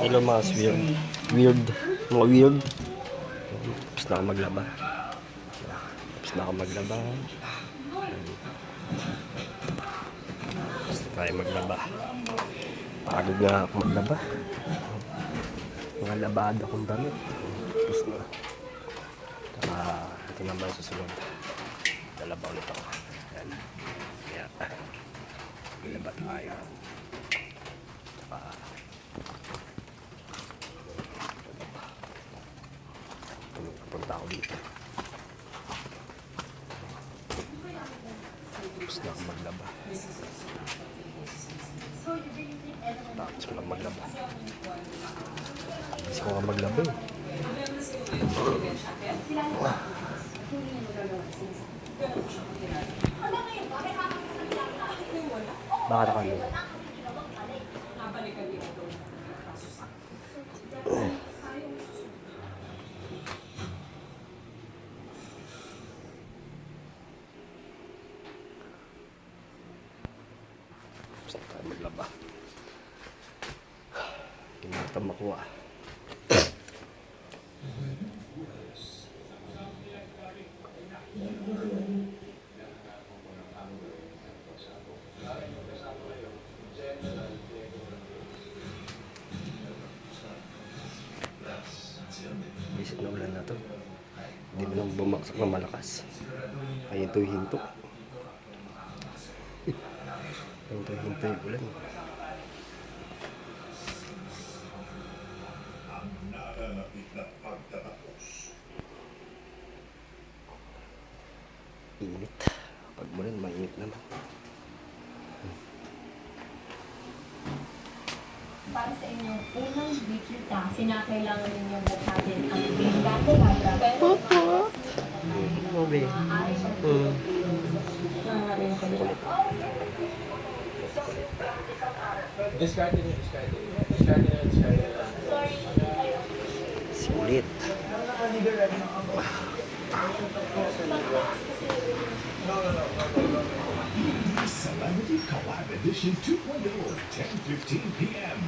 Hello mga weird. Weird. Mga weird. Tapos na ako maglaba. Tapos na ako maglaba. Tapos na tayo maglaba. Pagod nga ako maglaba. Mga labada kong damit. Tapos na. Saka ito naman susunod. Lalabaw nito. Ayan. Ayan. Laba tayo. Saka punta ako dito. Tapos na ako maglaba. Tapos ko lang maglaba. Tapos ko nga maglaba eh. Bakit ako nyo? Gusto tayo maglaba. Kinata makuha. Bisit na ulan na to. Hindi mo lang bumaksak na malakas. Kaya ito'y hinto. Ito'y hinto yung ulan. Init. Pag mulan, mainit naman. Para sa inyong unang bikita, sinakailangan ninyo buhatin ang bingka. Opo. Obe. Sulit. Celebrity Collab Edition 2.0, 10:15 p.m.